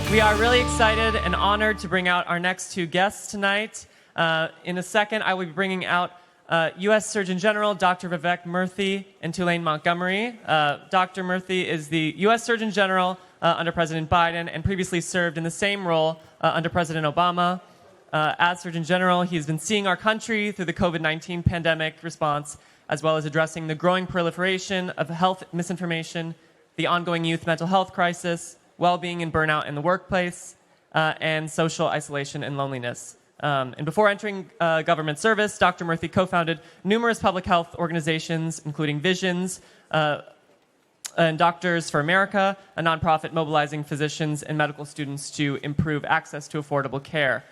We are really excited and honored to bring out our next two guests tonight. In a second, I will be bringing out U.S. Surgeon General Dr. Vivek Murthy and Tulaine Montgomery. Dr. Murthy is the U.S. Surgeon General under President Biden and previously served in the same role under President Obama. As Surgeon General, he has been seeing our country through the COVID-19 pandemic response, as well as addressing the growing proliferation of health misinformation, the ongoing youth mental health crisis, well-being and burnout in the workplace, and social isolation and loneliness. And before entering government service, Dr. Murthy co-founded numerous public health organizations, including Visions and Doctors for America, a nonprofit mobilizing physicians and medical students to improve access to affordable care.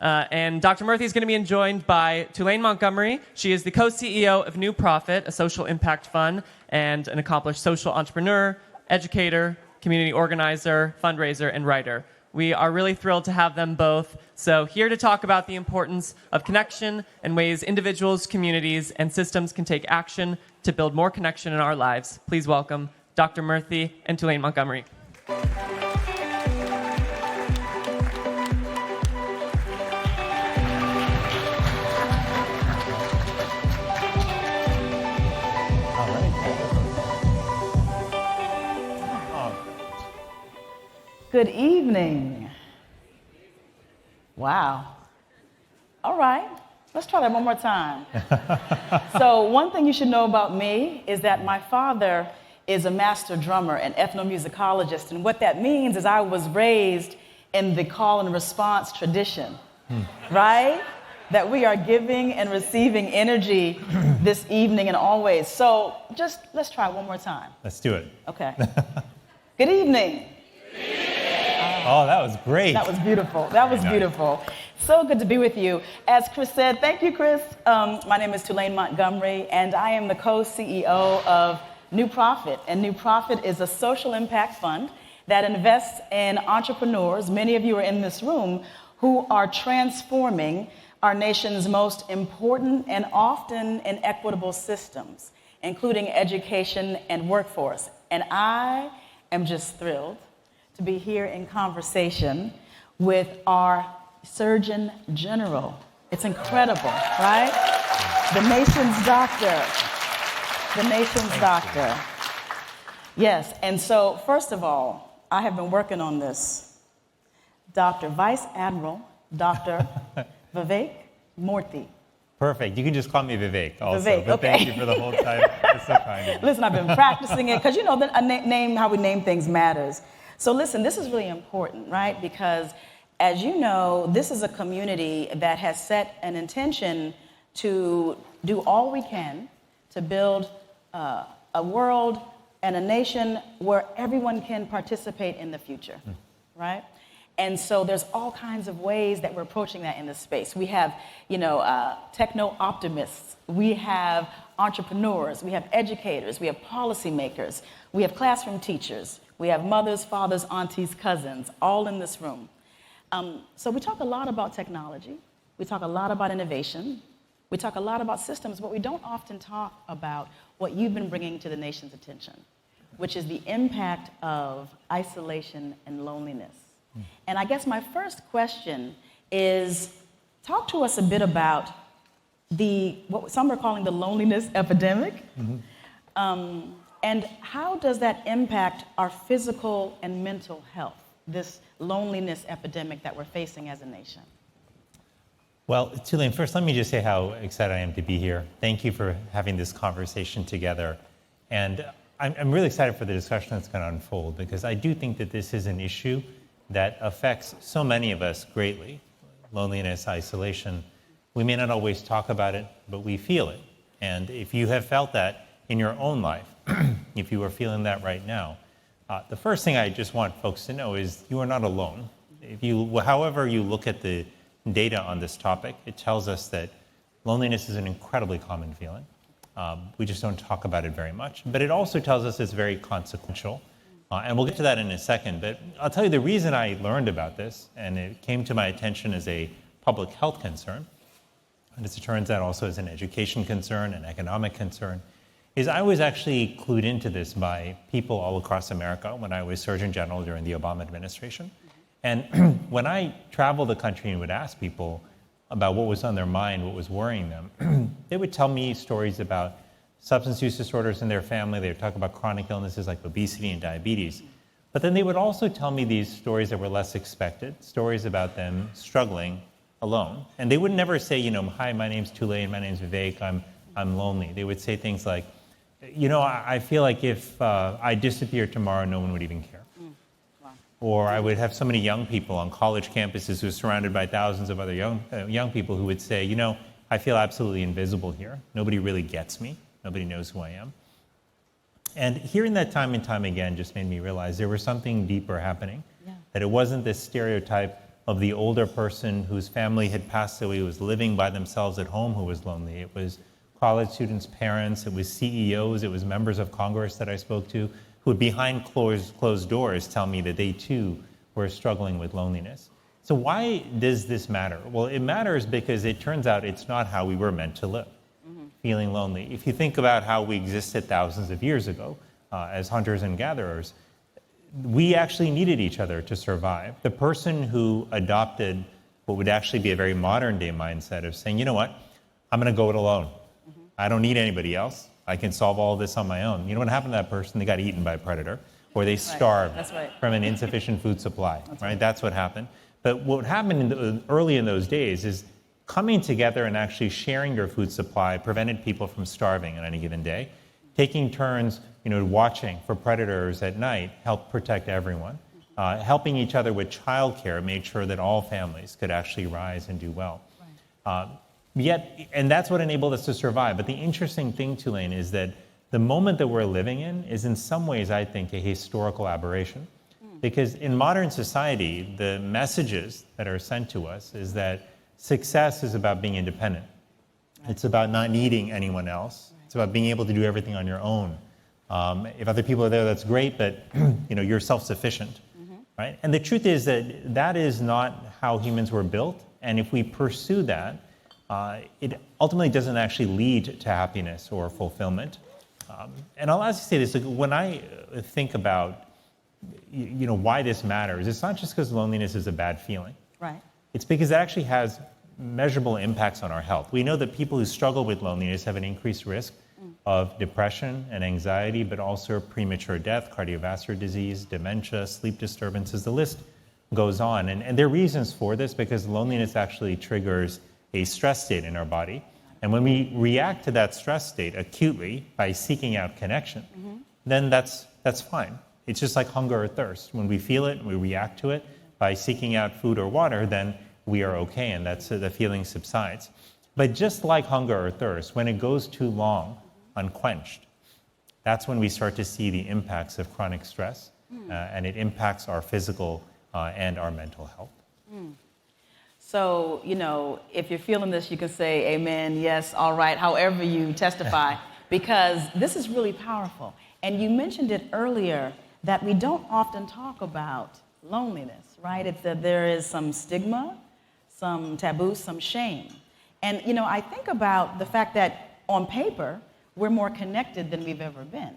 And Dr. Murthy is going to be joined by Tulaine Montgomery. She is the co-CEO of New Profit, a social impact fund, and an accomplished social entrepreneur, educator, community organizer, fundraiser, and writer. We are really thrilled to have them both. So here to talk about the importance of connection and ways individuals, communities, and systems can take action to build more connection in our lives. Please welcome Dr. Murthy and Tulaine Montgomery. Good evening. Wow. All right, let's try that one more time. So one thing you should know about me is that my father is a master drummer and ethnomusicologist, and what that means is I was raised in the call and response tradition, right? That we are giving and receiving energy this evening and always. So just let's try one more time. Let's do it. Okay. Good evening. Oh, that was great. That was beautiful. That was beautiful. So good to be with you. As Chris said, thank you, Chris. My name is Tulaine Montgomery, and I am the co-CEO of New Profit. And New Profit is a social impact fund that invests in entrepreneurs, many of you are in this room, who are transforming our nation's most important and often inequitable systems, including education and workforce. And I am just thrilled to be here in conversation with our Surgeon General. It's incredible, right? The nation's doctor. The nation's doctor. Yes, and so first of all, I have been working on this. Dr. Vice Admiral, Dr. Vivek Murthy. Perfect. You can just call me Vivek also. Vivek, but okay. Thank you for the whole time. It's so kind of you. Listen, I've been practicing it, because you know that name, how we name things matters. So listen, this is really important, right? Because as you know, this is a community that has set an intention to do all we can to build a world and a nation where everyone can participate in the future, right? And so there's all kinds of ways that we're approaching that in this space. We have, techno-optimists. We have entrepreneurs. We have educators. We have policymakers. We have classroom teachers. We have mothers, fathers, aunties, cousins, all in this room. So we talk a lot about technology. We talk a lot about innovation. We talk a lot about systems, but we don't often talk about what you've been bringing to the nation's attention, which is the impact of isolation and loneliness. And I guess my first question is, talk to us a bit about what some are calling the loneliness epidemic. And how does that impact our physical and mental health, this loneliness epidemic that we're facing as a nation? Well, Tulaine, first let me just say how excited I am to be here. Thank you for having this conversation together. And I'm really excited for the discussion that's going to unfold, because I do think that this is an issue that affects so many of us greatly. Loneliness, isolation. We may not always talk about it, but we feel it. And if you have felt that in your own life, if you are feeling that right now, the first thing I just want folks to know is you are not alone. However you look at the data on this topic, it tells us that loneliness is an incredibly common feeling. We just don't talk about it very much. But it also tells us it's very consequential. And we'll get to that in a second. But I'll tell you the reason I learned about this, and it came to my attention as a public health concern, and as it turns out also as an education concern, an economic concern, is I was actually clued into this by people all across America when I was Surgeon General during the Obama administration. And when I traveled the country and would ask people about what was on their mind, what was worrying them, they would tell me stories about substance use disorders in their family. They would talk about chronic illnesses like obesity and diabetes. But then they would also tell me these stories that were less expected, stories about them struggling alone. And they would never say, hi, my name's Tulaine, my name's Vivek, I'm lonely. They would say things like, I feel like if I disappeared tomorrow, no one would even care. Wow. Or I would have so many young people on college campuses who are surrounded by thousands of other young people who would say, I feel absolutely invisible here. Nobody really gets me. Nobody knows who I am. And hearing that time and time again just made me realize there was something deeper happening. Yeah. That it wasn't this stereotype of the older person whose family had passed away, who was living by themselves at home, who was lonely. It was college students' parents, it was CEOs, it was members of Congress that I spoke to, who would behind closed doors tell me that they too were struggling with loneliness. So why does this matter? Well, it matters because it turns out it's not how we were meant to live. Feeling lonely. If you think about how we existed thousands of years ago as hunters and gatherers, we actually needed each other to survive. The person who adopted what would actually be a very modern day mindset of saying, you know what, I'm going to go it alone. I don't need anybody else. I can solve all this on my own. You know what happened to that person? They got eaten by a predator, or they starved from an insufficient food supply. That's what happened. But what happened early in those days is coming together and actually sharing your food supply prevented people from starving on any given day. Taking turns, watching for predators at night helped protect everyone. Helping each other with childcare made sure that all families could actually rise and do well. And that's what enabled us to survive. But the interesting thing, Tulaine, is that the moment that we're living in is in some ways, I think, a historical aberration. Because in modern society, the messages that are sent to us is that success is about being independent. It's about not needing anyone else. It's about being able to do everything on your own. If other people are there, that's great, but you're self-sufficient, right? And the truth is that that is not how humans were built. And if we pursue that, it ultimately doesn't actually lead to happiness or fulfillment. And I'll also say this: when I think about why this matters, it's not just because loneliness is a bad feeling. Right. It's because it actually has measurable impacts on our health. We know that people who struggle with loneliness have an increased risk of depression and anxiety, but also premature death, cardiovascular disease, dementia, sleep disturbances. The list goes on. And there are reasons for this, because loneliness actually triggers a stress state in our body. And when we react to that stress state acutely by seeking out connection, then that's fine. It's just like hunger or thirst. When we feel it, we react to it by seeking out food or water, then we are okay, and the feeling subsides. But just like hunger or thirst, when it goes too long unquenched, that's when we start to see the impacts of chronic stress, and it impacts our physical and our mental health. So, if you're feeling this, you can say amen, yes, all right, however you testify, because this is really powerful. And you mentioned it earlier that we don't often talk about loneliness, right? It's that there is some stigma, some taboo, some shame. And, I think about the fact that on paper, we're more connected than we've ever been,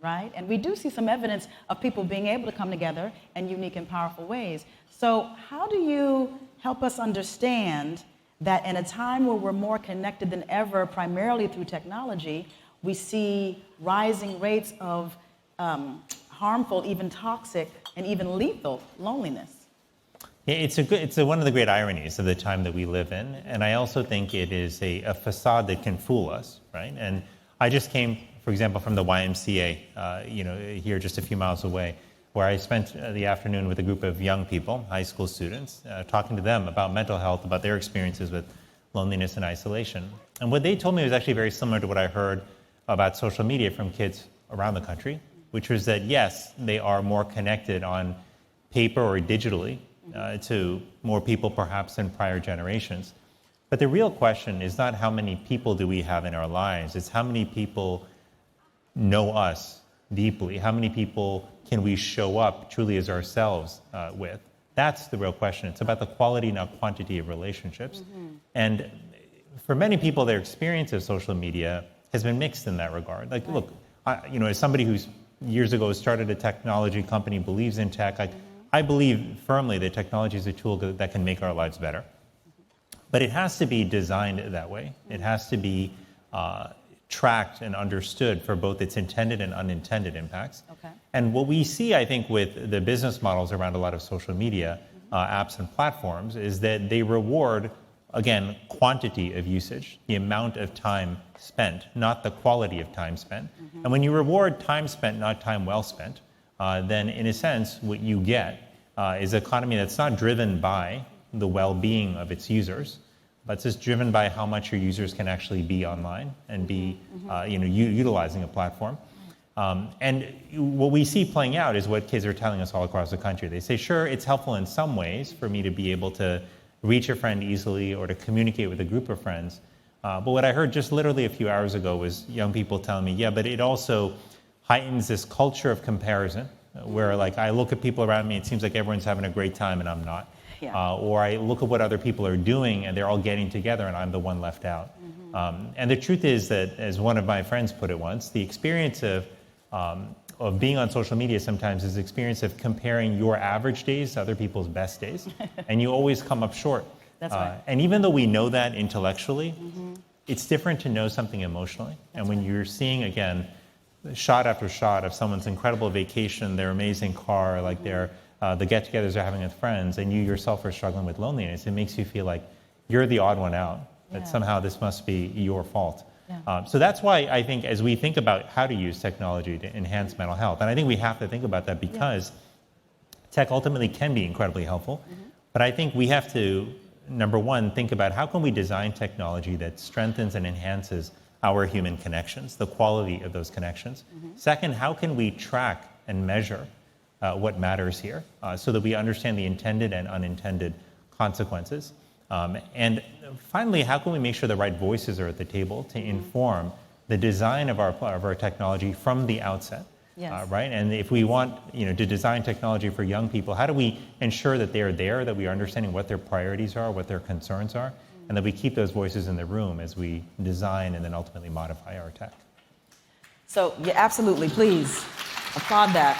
right? And we do see some evidence of people being able to come together in unique and powerful ways. So how do you help us understand that in a time where we're more connected than ever, primarily through technology, we see rising rates of harmful, even toxic, and even lethal loneliness? Yeah, it's one of the great ironies of the time that we live in, and I also think it is a facade that can fool us, right? And I just came, for example, from the YMCA, here just a few miles away, where I spent the afternoon with a group of young people, high school students, talking to them about mental health, about their experiences with loneliness and isolation. And what they told me was actually very similar to what I heard about social media from kids around the country, which was that, yes, they are more connected on paper or digitally to more people perhaps than prior generations. But the real question is not how many people do we have in our lives, it's how many people know us deeply, how many people can we show up truly as ourselves with. That's the real question. It's about the quality, not quantity of relationships. And for many people, their experience of social media has been mixed in that regard. Look, as somebody who's years ago started a technology company, believes in tech, I believe firmly that technology is a tool that can make our lives better. But it has to be designed that way. It has to be tracked and understood for both its intended and unintended impacts. Okay. And what we see, I think, with the business models around a lot of social media apps and platforms is that they reward, again, quantity of usage, the amount of time spent, not the quality of time spent. And when you reward time spent, not time well spent, then in a sense, what you get is an economy that's not driven by the well-being of its users, but it's just driven by how much your users can actually be online and be utilizing a platform. And what we see playing out is what kids are telling us all across the country. They say, sure, it's helpful in some ways for me to be able to reach a friend easily or to communicate with a group of friends. But what I heard just literally a few hours ago was young people telling me, yeah, but it also heightens this culture of comparison where like I look at people around me, it seems like everyone's having a great time and I'm not. Yeah. Or I look at what other people are doing and they're all getting together and I'm the one left out. And the truth is that, as one of my friends put it once, the experience of being on social media sometimes is the experience of comparing your average days to other people's best days. And you always come up short. That's right. And even though we know that intellectually, it's different to know something emotionally. That's and when right. you're seeing, again, shot after shot of someone's incredible vacation, their amazing car, like the get-togethers they're having with friends, and you yourself are struggling with loneliness, it makes you feel like you're the odd one out, that somehow this must be your fault. Yeah. So that's why I think as we think about how to use technology to enhance mental health, and I think we have to think about that because tech ultimately can be incredibly helpful, but I think we have to, number one, think about how can we design technology that strengthens and enhances our human connections, the quality of those connections. Second, how can we track and measure what matters here so that we understand the intended and unintended consequences. And finally, how can we make sure the right voices are at the table to inform the design of our technology from the outset? Yes. Right? And if we want to design technology for young people, how do we ensure that they're there, that we are understanding what their priorities are, what their concerns are, and that we keep those voices in the room as we design and then ultimately modify our tech? So, yeah, absolutely, please applaud that.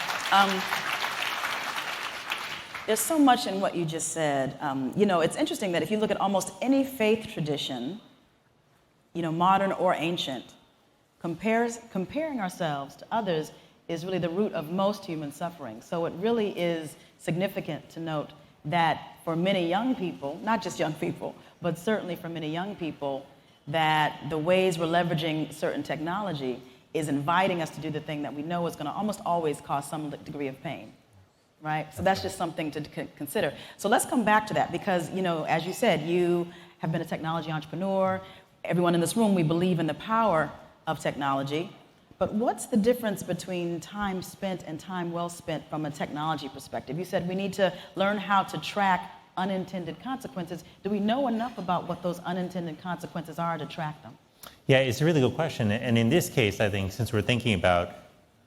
There's so much in what you just said. It's interesting that if you look at almost any faith tradition, modern or ancient, comparing ourselves to others is really the root of most human suffering. So it really is significant to note that for many young people, not just young people, but certainly for many young people, that the ways we're leveraging certain technology is inviting us to do the thing that we know is going to almost always cause some degree of pain, right? So that's just something to consider. So let's come back to that because, as you said, you have been a technology entrepreneur. Everyone in this room, we believe in the power of technology. But what's the difference between time spent and time well spent from a technology perspective? You said we need to learn how to track unintended consequences. Do we know enough about what those unintended consequences are to track them? Yeah, it's a really good question. And in this case, I think since we're thinking about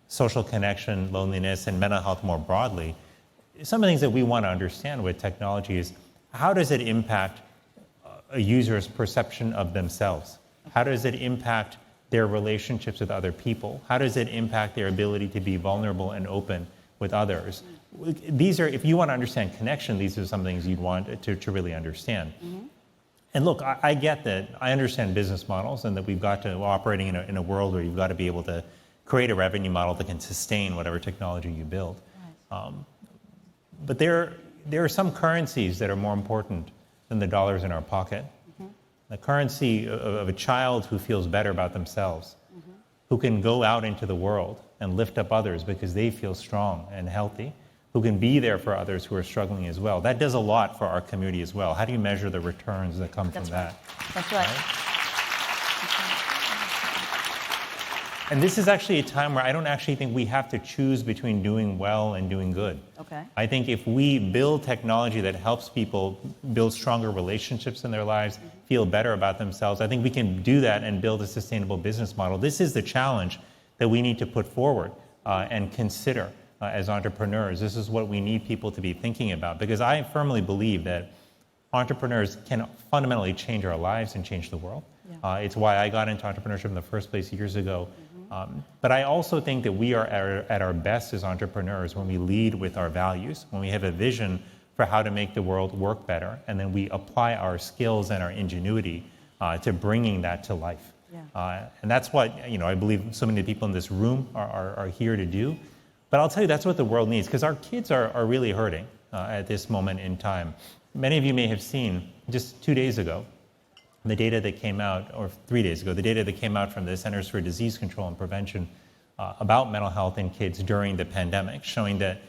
social connection, loneliness, and mental health more broadly, some of the things that we want to understand with technology is how does it impact a user's perception of themselves? How does it impact their relationships with other people? How does it impact their ability to be vulnerable and open with others? These are, if you want to understand connection, these are some things you'd want to really understand. And look, I get that. I understand business models and that we've got to, operating in a world where you've got to be able to create a revenue model that can sustain whatever technology you build. Right. But there are some currencies that are more important than the dollars in our pocket. The currency of a child who feels better about themselves, who can go out into the world and lift up others because they feel strong and healthy, who can be there for others who are struggling as well. That does a lot for our community as well. How do you measure the returns that come from that? That's right. And this is actually a time where I don't actually think we have to choose between doing well and doing good. Okay. I think if we build technology that helps people build stronger relationships in their lives, feel better about themselves, I think we can do that and build a sustainable business model. This is the challenge that we need to put forward and consider as entrepreneurs. This is what we need people to be thinking about, because I firmly believe that entrepreneurs can fundamentally change our lives and change the world. Yeah. It's why I got into entrepreneurship in the first place years ago. But I also think that we are at our best as entrepreneurs when we lead with our values, when we have a vision for how to make the world work better, and then we apply our skills and our ingenuity to bringing that to life. Yeah. And that's what I believe so many people in this room are here to do. But I'll tell you, that's what the world needs, because our kids are really hurting at this moment in time. Many of you may have seen just 2 days ago, the data that came out, or 3 days ago, the data that came out from the Centers for Disease Control and Prevention about mental health in kids during the pandemic, showing that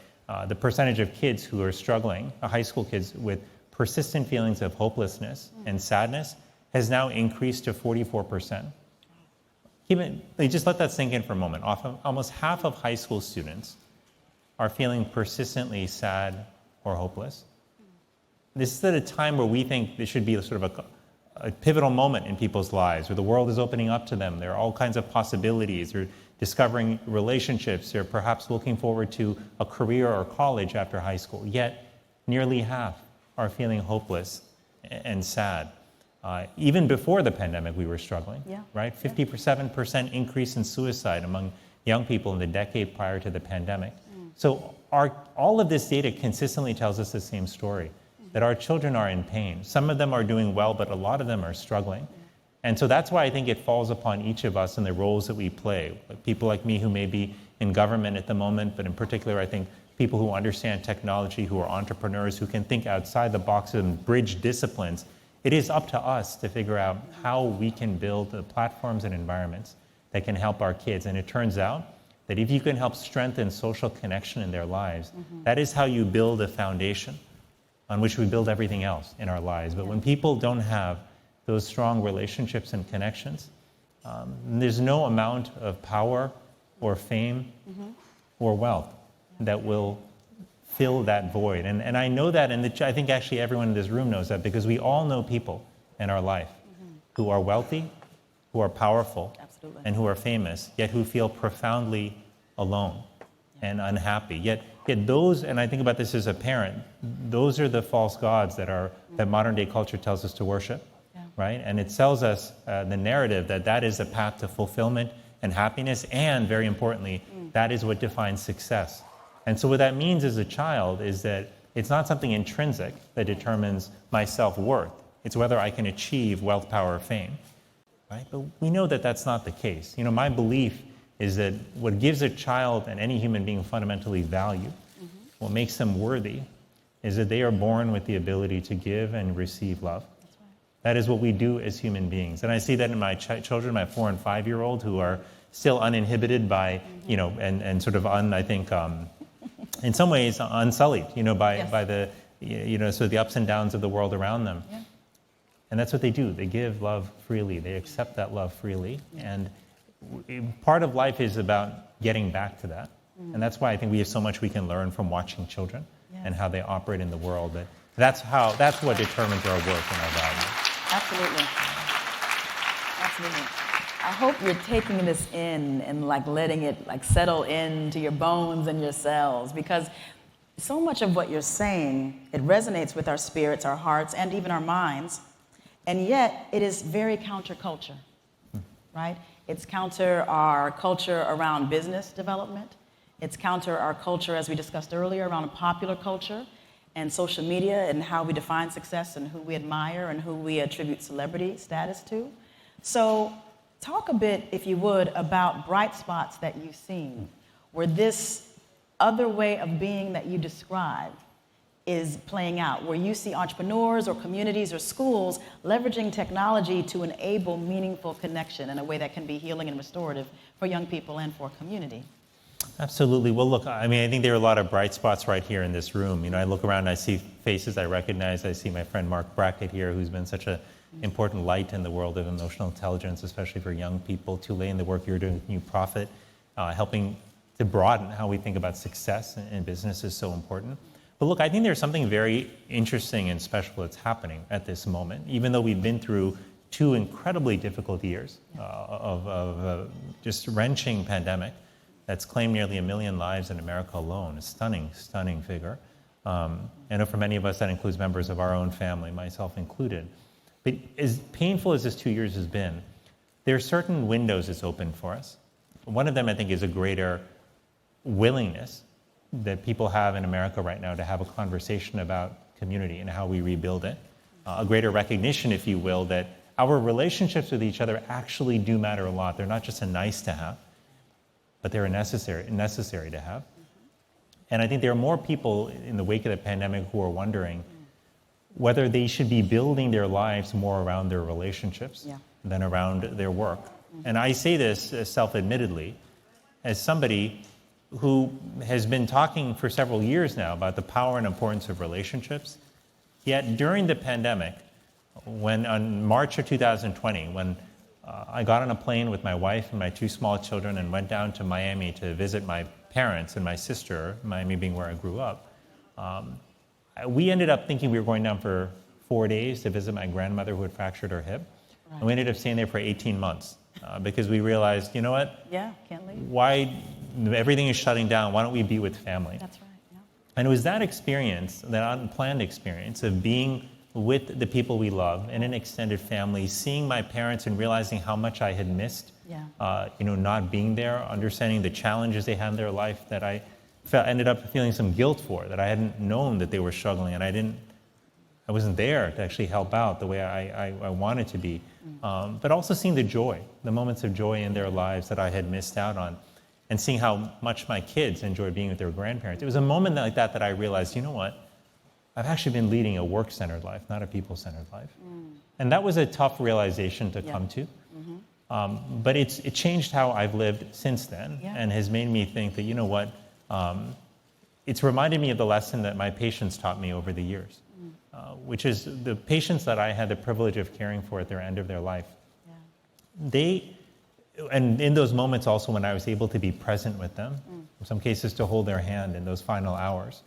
the percentage of kids who are struggling, high school kids with persistent feelings of hopelessness and sadness, has now increased to 44%. Just let that sink in for a moment. Almost half of high school students are feeling persistently sad or hopeless. This is at a time where we think this should be sort of a pivotal moment in people's lives, where the world is opening up to them. There are all kinds of possibilities. They're discovering relationships. They're perhaps looking forward to a career or college after high school. Yet, nearly half are feeling hopeless and sad. Even before the pandemic, we were struggling, right? 57% increase in suicide among young people in the decade prior to the pandemic. So all of this data consistently tells us the same story, that our children are in pain. Some of them are doing well, but a lot of them are struggling. And so that's why I think it falls upon each of us in the roles that we play. People like me who may be in government at the moment, but in particular, I think people who understand technology, who are entrepreneurs, who can think outside the box and bridge disciplines. It is up to us to figure out how we can build the platforms and environments that can help our kids. And it turns out that if you can help strengthen social connection in their lives, that is how you build a foundation on which we build everything else in our lives. But when people don't have those strong relationships and connections, there's no amount of power or fame or wealth that will fill that void. And I know that, and I think actually everyone in this room knows that, because we all know people in our life who are wealthy, who are powerful, and who are famous, yet who feel profoundly alone and unhappy. Yet those, and I think about this as a parent, those are the false gods that modern day culture tells us to worship, right? And it sells us the narrative that is the path to fulfillment and happiness, and very importantly, that is what defines success. And so what that means as a child is that it's not something intrinsic that determines my self-worth. It's whether I can achieve wealth, power, or fame, right? But we know that that's not the case. My belief is that what gives a child and any human being fundamentally value, what makes them worthy, is that they are born with the ability to give and receive love. That's right. That is what we do as human beings. And I see that in my children, my 4- and 5-year-old, who are still uninhibited by, and sort of I think, in some ways unsullied, by the, so the ups and downs of the world around them. Yeah. And that's what they do. They give love freely. They accept that love freely. Yeah. And part of life is about getting back to that. And that's why I think we have so much we can learn from watching children and how they operate in the world. That's what determines our work and our value. Absolutely. Absolutely. I hope you're taking this in and letting it settle into your bones and your cells, because so much of what you're saying, it resonates with our spirits, our hearts, and even our minds. And yet it is very counterculture, right? It's counter our culture around business development. It's counter our culture, as we discussed earlier, around popular culture and social media and how we define success and who we admire and who we attribute celebrity status to. So talk a bit, if you would, about bright spots that you've seen, where this other way of being that you described is playing out, where you see entrepreneurs or communities or schools leveraging technology to enable meaningful connection in a way that can be healing and restorative for young people and for community. Absolutely. Well, look, I think there are a lot of bright spots right here in this room. I look around and I see faces I recognize. I see my friend Mark Brackett here, who's been such an important light in the world of emotional intelligence, especially for young people. Tulaine, the work you're doing with New Profit, helping to broaden how we think about success in business is so important. But look, I think there's something very interesting and special that's happening at this moment, even though we've been through 2 incredibly difficult years of just wrenching pandemic that's claimed nearly 1 million lives in America alone. A stunning, stunning figure. I know for many of us that includes members of our own family, myself included. But as painful as this 2 years has been, there are certain windows it's opened for us. One of them, I think, is a greater willingness that people have in America right now to have a conversation about community and how we rebuild it. A greater recognition, if you will, that our relationships with each other actually do matter a lot. They're not just a nice to have, but they're necessary to have. And I think there are more people in the wake of the pandemic who are wondering whether they should be building their lives more around their relationships than around their work. And I say this self-admittedly as somebody who has been talking for several years now about the power and importance of relationships. Yet during the pandemic, when on March of 2020, when I got on a plane with my wife and my 2 small children and went down to Miami to visit my parents and my sister, Miami being where I grew up, we ended up thinking we were going down for 4 days to visit my grandmother who had fractured her hip. Right. And we ended up staying there for 18 months because we realized, you know what? Yeah, can't leave. Why everything is shutting down? Why don't we be with family? That's right. Yeah. And it was that experience, that unplanned experience of being with the people we love in an extended family, seeing my parents and realizing how much I had missed, not being there, understanding the challenges they had in their life that I ended up feeling some guilt for, that I hadn't known that they were struggling, and I wasn't there to actually help out the way I wanted to be. But also seeing the joy, the moments of joy in their lives that I had missed out on, and seeing how much my kids enjoy being with their grandparents. It was a moment like that I realized, you know what? I've actually been leading a work-centered life, not a people-centered life. And that was a tough realization to come to. But it changed how I've lived since then, and has made me think that, you know what? It's reminded me of the lesson that my patients taught me over the years, which is the patients that I had the privilege of caring for at their end of their life. And in those moments also when I was able to be present with them, in some cases to hold their hand in those final hours,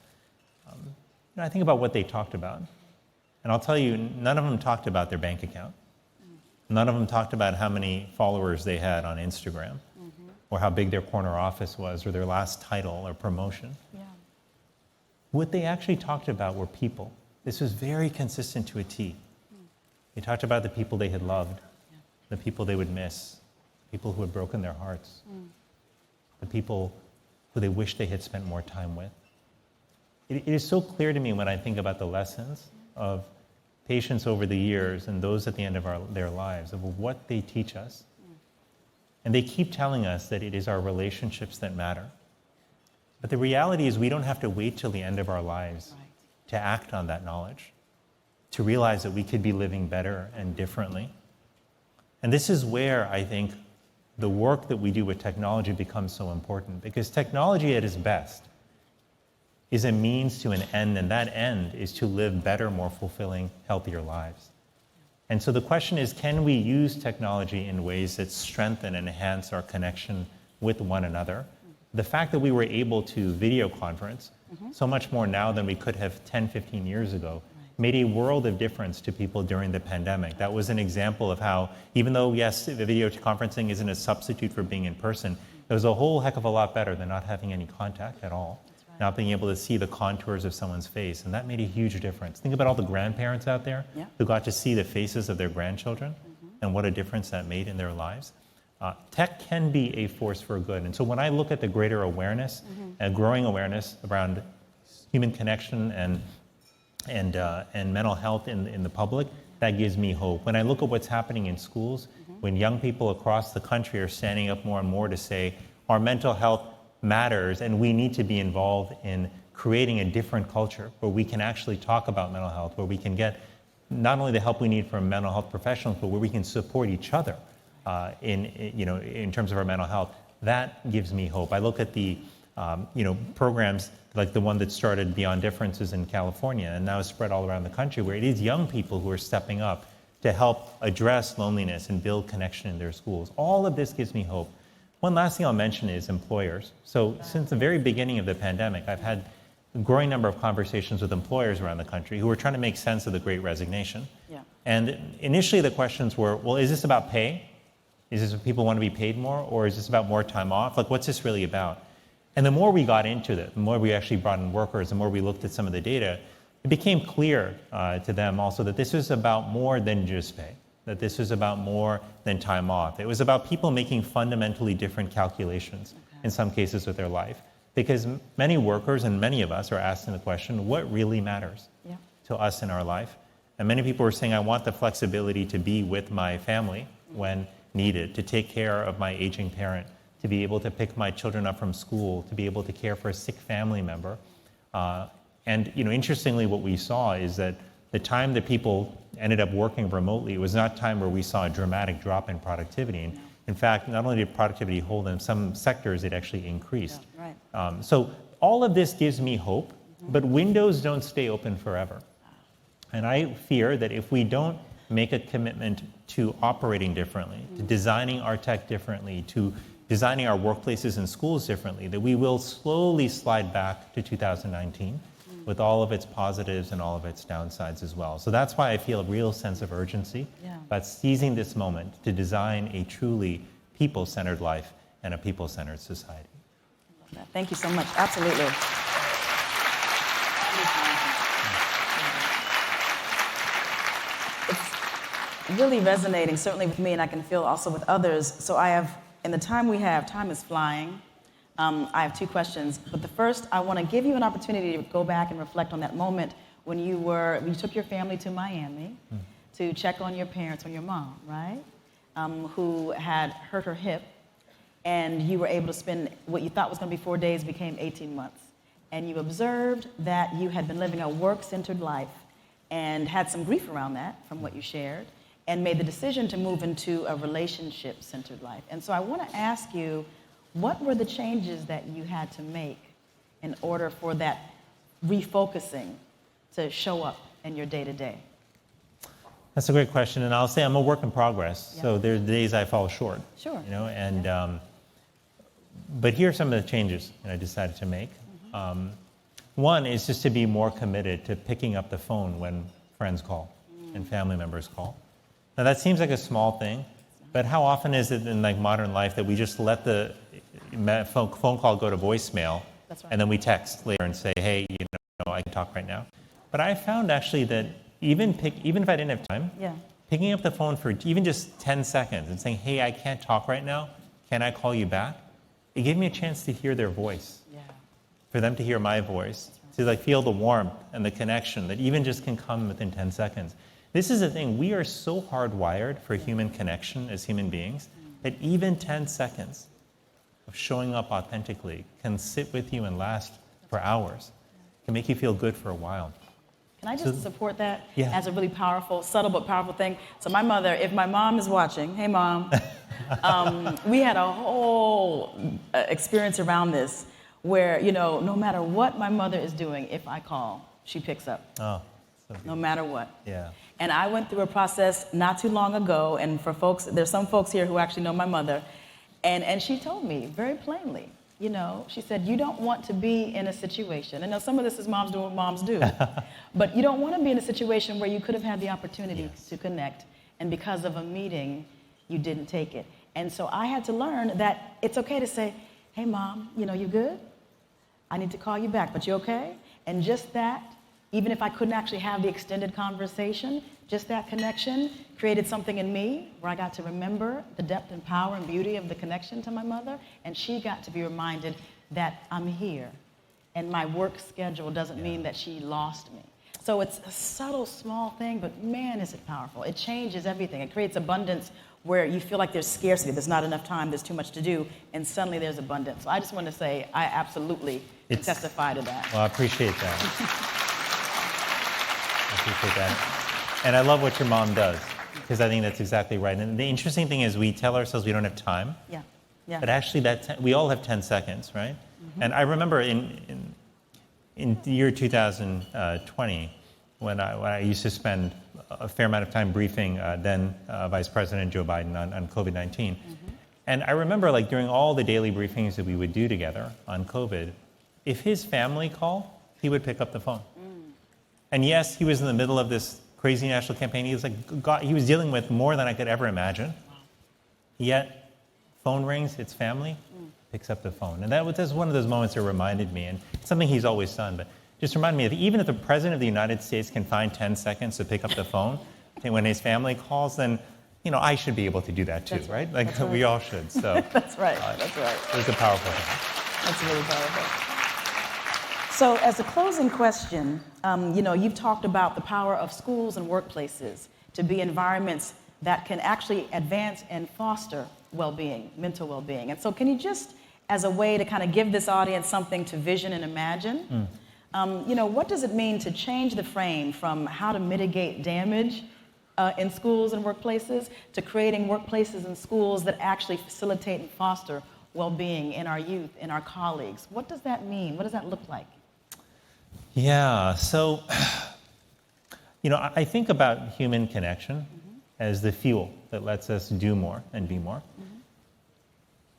I think about what they talked about. And I'll tell you, none of them talked about their bank account. None of them talked about how many followers they had on Instagram, or how big their corner office was, or their last title or promotion. What they actually talked about were people. This was very consistent to a T. They talked about the people they had loved, the people they would miss, people who had broken their hearts, the people who they wished they had spent more time with. It is so clear to me when I think about the lessons of patients over the years and those at the end of their lives, of what they teach us. And they keep telling us that it is our relationships that matter. But the reality is we don't have to wait till the end of our lives to act on that knowledge, to realize that we could be living better and differently. And this is where I think the work that we do with technology becomes so important, because technology at its best is a means to an end, and that end is to live better, more fulfilling, healthier lives. And so the question is, can we use technology in ways that strengthen and enhance our connection with one another? The fact that we were able to video conference so much more now than we could have 10, 15 years ago made a world of difference to people during the pandemic. That was an example of how, even though, yes, the video conferencing isn't a substitute for being in person, it was a whole heck of a lot better than not having any contact at all. Not being able to see the contours of someone's face, and that made a huge difference. Think about all the grandparents out there who got to see the faces of their grandchildren and what a difference that made in their lives. Tech can be a force for good, and so when I look at the greater awareness and growing awareness around human connection and mental health in the public, that gives me hope. When I look at what's happening in schools, when young people across the country are standing up more and more to say, our mental health matters, and we need to be involved in creating a different culture where we can actually talk about mental health, where we can get not only the help we need from mental health professionals, but where we can support each other in terms of our mental health. That gives me hope. I look at the programs like the one that started Beyond Differences in California and now is spread all around the country, where it is young people who are stepping up to help address loneliness and build connection in their schools. All of this gives me hope. One last thing I'll mention is employers. So since the very beginning of the pandemic, I've had a growing number of conversations with employers around the country who are trying to make sense of the Great Resignation. And initially the questions were, well, is this about pay? Is this what people want to be paid more? Or is this about more time off? Like, what's this really about? And the more we got into it, the more we actually brought in workers, the more we looked at some of the data, it became clear to them also that this was about more than just pay. that this was about more than time off. It was about people making fundamentally different calculations, in some cases with their life. Because many workers and many of us are asking the question, what really matters to us in our life? And many people are saying, I want the flexibility to be with my family when needed, to take care of my aging parent, to be able to pick my children up from school, to be able to care for a sick family member. And interestingly, what we saw is that the time that people ended up working remotely, it was not time where we saw a dramatic drop in productivity. And in fact, not only did productivity hold, in some sectors it actually increased. Yeah, right. So all of this gives me hope, but windows don't stay open forever. And I fear that if we don't make a commitment to operating differently, to designing our tech differently, to designing our workplaces and schools differently, that we will slowly slide back to 2019 with all of its positives and all of its downsides as well. So that's why I feel a real sense of urgency about seizing this moment to design a truly people-centered life and a people-centered society. Thank you so much. Absolutely. It's really resonating, certainly with me, and I can feel also with others. So I have, in the time we have, time is flying. I have two questions, but the first, I want to give you an opportunity to go back and reflect on that moment when you took your family to Miami to check on your parents, on your mom, right? Who had hurt her hip, and you were able to spend what you thought was going to be 4 days became 18 months. And you observed that you had been living a work-centered life and had some grief around that from what you shared, and made the decision to move into a relationship-centered life. And so I want to ask you, what were the changes that you had to make in order for that refocusing to show up in your day-to-day? That's a great question, and I'll say I'm a work in progress. So there's days I fall short. Sure. But here are some of the changes that I decided to make. One is just to be more committed to picking up the phone when friends call and family members call. Now that seems like a small thing, but how often is it in modern life that we just let the phone call go to voicemail, and then we text later and say, hey, I can talk right now. But I found actually that even if I didn't have time, picking up the phone for even just 10 seconds and saying, hey, I can't talk right now, can I call you back? It gave me a chance to hear their voice, for them to hear my voice, to feel the warmth and the connection that even just can come within 10 seconds. This is the thing, we are so hardwired for human connection as human beings that even 10 seconds of showing up authentically can sit with you and last for hours, can make you feel good for a while. Can I just support that as a really powerful, subtle but powerful thing? So my mother, if my mom is watching, hey mom, we had a whole experience around this where, no matter what my mother is doing, if I call, she picks up. Oh, so no matter what. Yeah. And I went through a process not too long ago, and for folks, there's some folks here who actually know my mother, and she told me very plainly, she said, you don't want to be in a situation, and now some of this is moms doing what moms do, but you don't want to be in a situation where you could have had the opportunity to connect, and because of a meeting, you didn't take it. And so I had to learn that it's okay to say, hey mom, you good? I need to call you back, but you okay? And just that, even if I couldn't actually have the extended conversation, just that connection created something in me where I got to remember the depth and power and beauty of the connection to my mother, and she got to be reminded that I'm here, and my work schedule doesn't mean that she lost me. So it's a subtle, small thing, but man, is it powerful. It changes everything. It creates abundance where you feel like there's scarcity, there's not enough time, there's too much to do, and suddenly there's abundance. So I just want to say I absolutely testify to that. Well, I appreciate that. I appreciate that. And I love what your mom does, because I think that's exactly right. And the interesting thing is we tell ourselves we don't have time. Yeah. But actually, we all have 10 seconds, right? And I remember in the year 2020, when I used to spend a fair amount of time briefing then Vice President Joe Biden on COVID-19. And I remember during all the daily briefings that we would do together on COVID, if his family called, he would pick up the phone. And yes, he was in the middle of this crazy national campaign. He was he was dealing with more than I could ever imagine. Yet, phone rings, it's family, picks up the phone. And that was one of those moments that reminded me, and it's something he's always done, but just reminded me that even if the President of the United States can find 10 seconds to pick up the phone when his family calls, then I should be able to do that too, That's right? Like That's right. we all should. So That's right. That's right. it's a powerful thing. That's really powerful. So as a closing question, you've talked about the power of schools and workplaces to be environments that can actually advance and foster well-being, mental well-being. And so can you just, as a way to kind of give this audience something to vision and imagine, what does it mean to change the frame from how to mitigate damage in schools and workplaces to creating workplaces and schools that actually facilitate and foster well-being in our youth, in our colleagues? What does that mean? What does that look like? Yeah, so, I think about human connection as the fuel that lets us do more and be more.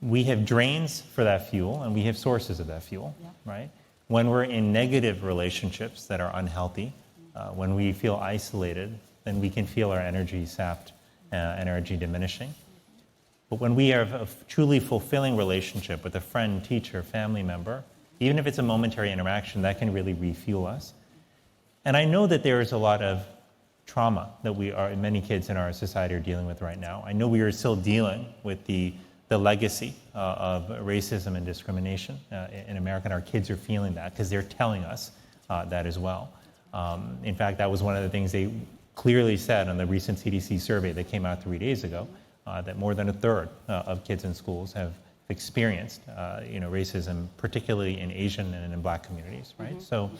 We have drains for that fuel, and we have sources of that fuel, right? When we're in negative relationships that are unhealthy, when we feel isolated, then we can feel our energy sapped, energy diminishing. But when we have a truly fulfilling relationship with a friend, teacher, family member, even if it's a momentary interaction, that can really refuel us. And I know that there is a lot of trauma that many kids in our society are dealing with right now. I know we are still dealing with the legacy of racism and discrimination in America, and our kids are feeling that because they're telling us that as well. In fact, that was one of the things they clearly said on the recent CDC survey that came out 3 days ago, that more than a third of kids in schools have experienced racism, particularly in Asian and in Black communities, right? So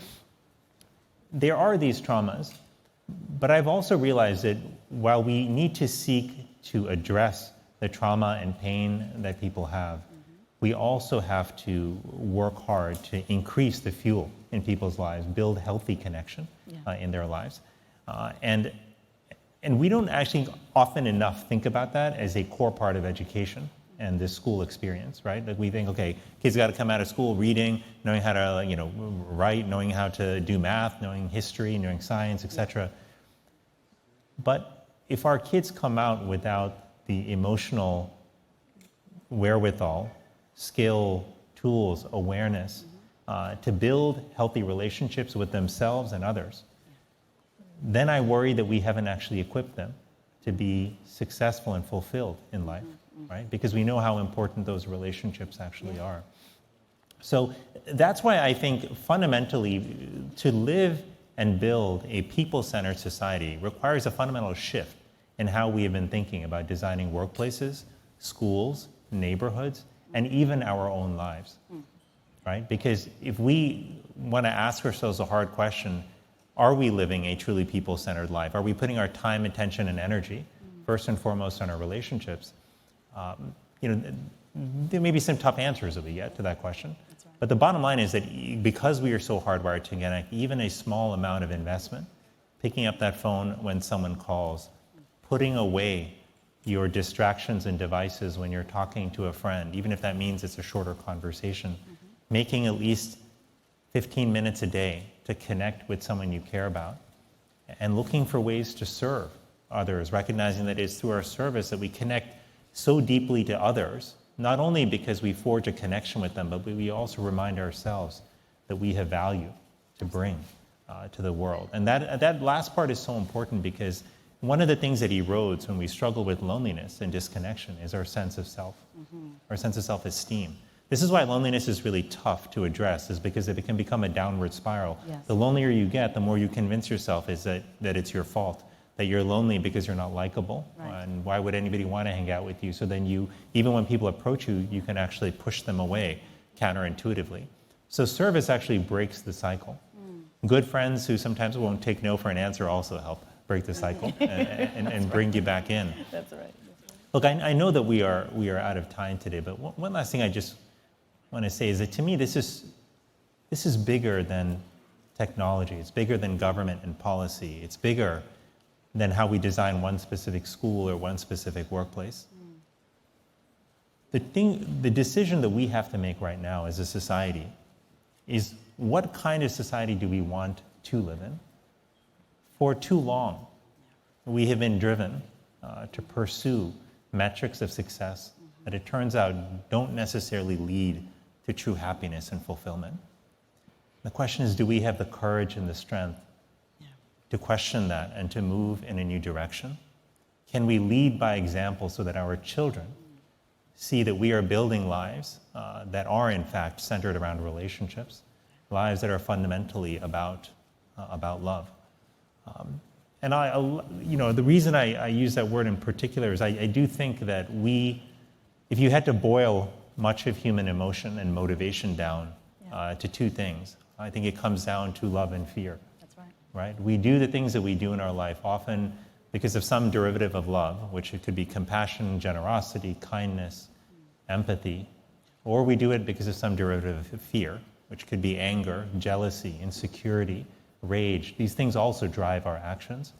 there are these traumas, but I've also realized that while we need to seek to address the trauma and pain that people have, we also have to work hard to increase the fuel in people's lives, build healthy connection in their lives. And we don't actually often enough think about that as a core part of education and the school experience, right? Like we think, okay, kids got to come out of school reading, knowing how to, write, knowing how to do math, knowing history, knowing science, etc. But if our kids come out without the emotional wherewithal, skill, tools, awareness to build healthy relationships with themselves and others, then I worry that we haven't actually equipped them to be successful and fulfilled in life, right? Because we know how important those relationships actually are. So that's why I think fundamentally to live and build a people-centered society requires a fundamental shift in how we have been thinking about designing workplaces, schools, neighborhoods, and even our own lives, right? Because if we want to ask ourselves a hard question, are we living a truly people-centered life? Are we putting our time, attention, and energy, first and foremost, on our relationships? There may be some tough answers that we get to that question. Right. But the bottom line is that because we are so hardwired to connect, even a small amount of investment, picking up that phone when someone calls, putting away your distractions and devices when you're talking to a friend, even if that means it's a shorter conversation, making at least 15 minutes a day to connect with someone you care about, and looking for ways to serve others, recognizing that it's through our service that we connect so deeply to others, not only because we forge a connection with them, but we also remind ourselves that we have value to bring to the world. And that last part is so important because one of the things that erodes when we struggle with loneliness and disconnection is our sense of self, our sense of self-esteem. This is why loneliness is really tough to address, is because it can become a downward spiral. Yes. The lonelier you get, the more you convince yourself is that it's your fault, that you're lonely because you're not likable, right. And why would anybody want to hang out with you? So then even when people approach you, you can actually push them away counterintuitively. So service actually breaks the cycle. Good friends who sometimes won't take no for an answer also help break the cycle and bring you back in. That's right. Look, I know that we are out of time today, but one last thing I just want to say is that to me this is bigger than technology. It's bigger than government and policy. It's bigger than how we design one specific school or one specific workplace. The decision that we have to make right now as a society is what kind of society do we want to live in? For too long, we have been driven to pursue metrics of success that it turns out don't necessarily lead to true happiness and fulfillment. The question is, do we have the courage and the strength to question that and to move in a new direction? Can we lead by example so that our children see that we are building lives that are in fact centered around relationships, lives that are fundamentally about love? And the reason I use that word in particular is I do think that if you had to boil much of human emotion and motivation down to two things, I think it comes down to love and fear. That's right. Right? We do the things that we do in our life often because of some derivative of love, which it could be compassion, generosity, kindness, empathy, or we do it because of some derivative of fear, which could be anger, jealousy, insecurity, rage. These things also drive our actions.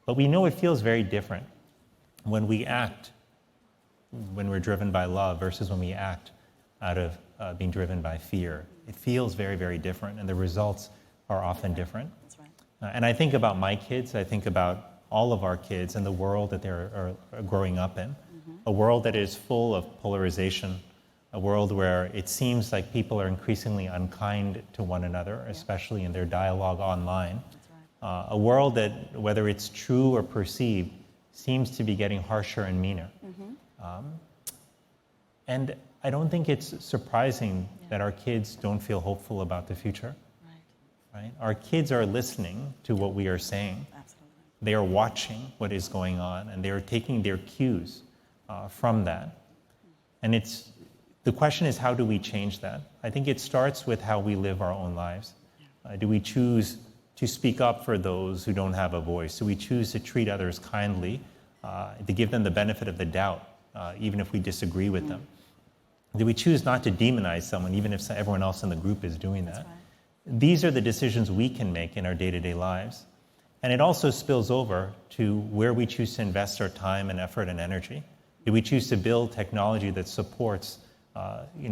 But we know it feels very different when we act, when we're driven by love versus when we act out of being driven by fear. It feels very, very different, and the results are often different. That's right. And I think about my kids, I think about all of our kids and the world that they're growing up in, a world that is full of polarization, a world where it seems like people are increasingly unkind to one another, especially in their dialogue online. A world that, whether it's true or perceived, seems to be getting harsher and meaner. And I don't think it's surprising that our kids don't feel hopeful about the future. Right? Our kids are listening to what we are saying. Absolutely. They are watching what is going on, and they are taking their cues from that. And the question is, how do we change that? I think it starts with how we live our own lives. Do we choose to speak up for those who don't have a voice? Do we choose to treat others kindly, to give them the benefit of the doubt, even if we disagree with them? Do we choose not to demonize someone, even if everyone else in the group is doing that? These are the decisions we can make in our day-to-day lives. And it also spills over to where we choose to invest our time and effort and energy. Do we choose to build technology that supports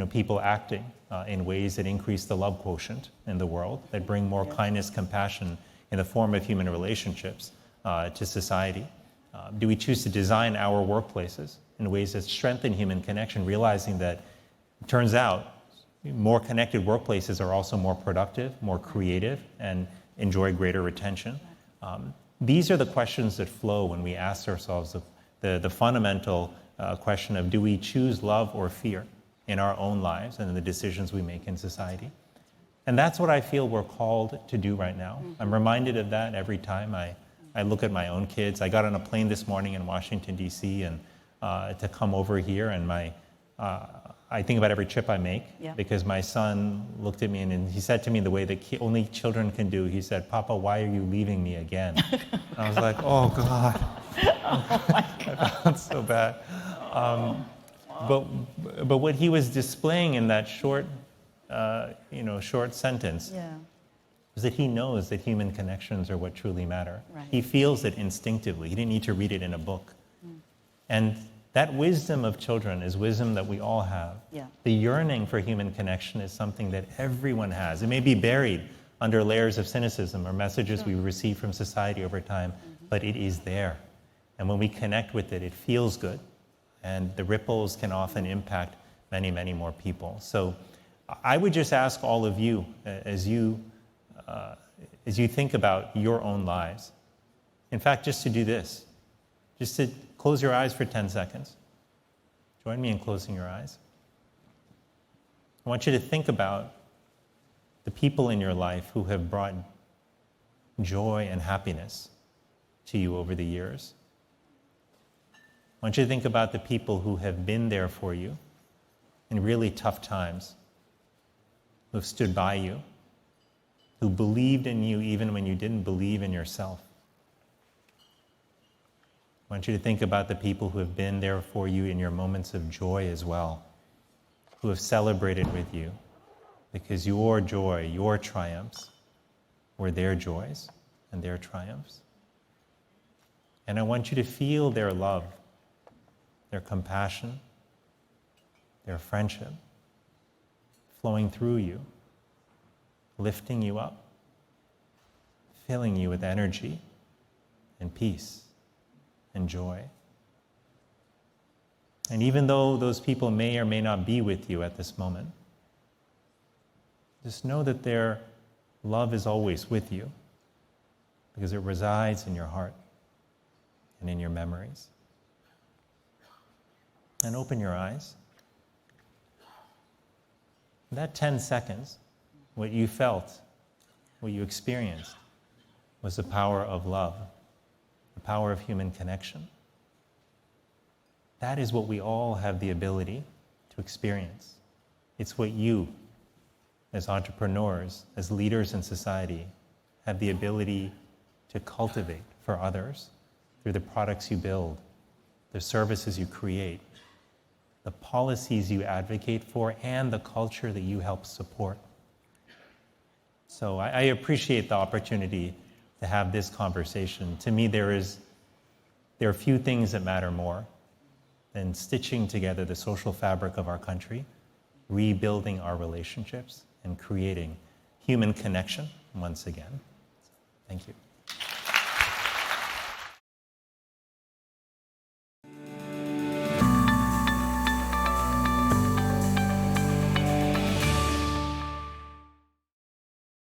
people acting in ways that increase the love quotient in the world, that bring more kindness, compassion in the form of human relationships to society? Do we choose to design our workplaces in ways that strengthen human connection, realizing that it turns out more connected workplaces are also more productive, more creative, and enjoy greater retention? These are the questions that flow when we ask ourselves the fundamental question of, do we choose love or fear in our own lives and in the decisions we make in society? And that's what I feel we're called to do right now. I'm reminded of that every time I look at my own kids. I got on a plane this morning in Washington, D.C., and to come over here, and I think about every trip I make, because my son looked at me and he said to me the way that only children can do. He said, "Papa, why are you leaving me again?" I was like, "Oh God." Oh my God. I felt so bad. But what he was displaying in that short sentence was that he knows that human connections are what truly matter. Right. He feels it instinctively. He didn't need to read it in a book. And that wisdom of children is wisdom that we all have. Yeah. The yearning for human connection is something that everyone has. It may be buried under layers of cynicism or messages we receive from society over time, but it is there. And when we connect with it, it feels good. And the ripples can often impact many, many more people. So I would just ask all of you, as you think about your own lives, in fact, just to do this, just to close your eyes for 10 seconds. Join me in closing your eyes. I want you to think about the people in your life who have brought joy and happiness to you over the years. I want you to think about the people who have been there for you in really tough times, who have stood by you, who believed in you even when you didn't believe in yourself. I want you to think about the people who have been there for you in your moments of joy as well, who have celebrated with you, because your joy, your triumphs, were their joys and their triumphs. And I want you to feel their love, their compassion, their friendship flowing through you, lifting you up, filling you with energy and peace and joy. And even though those people may or may not be with you at this moment, just know that their love is always with you, because it resides in your heart and in your memories. And open your eyes. That 10 seconds, what you felt, what you experienced, was the power of love, the power of human connection. That is what we all have the ability to experience. It's what you, as entrepreneurs, as leaders in society, have the ability to cultivate for others through the products you build, the services you create, the policies you advocate for, and the culture that you help support. So I appreciate the opportunity to have this conversation. To me, there are few things that matter more than stitching together the social fabric of our country, rebuilding our relationships, and creating human connection once again. Thank you.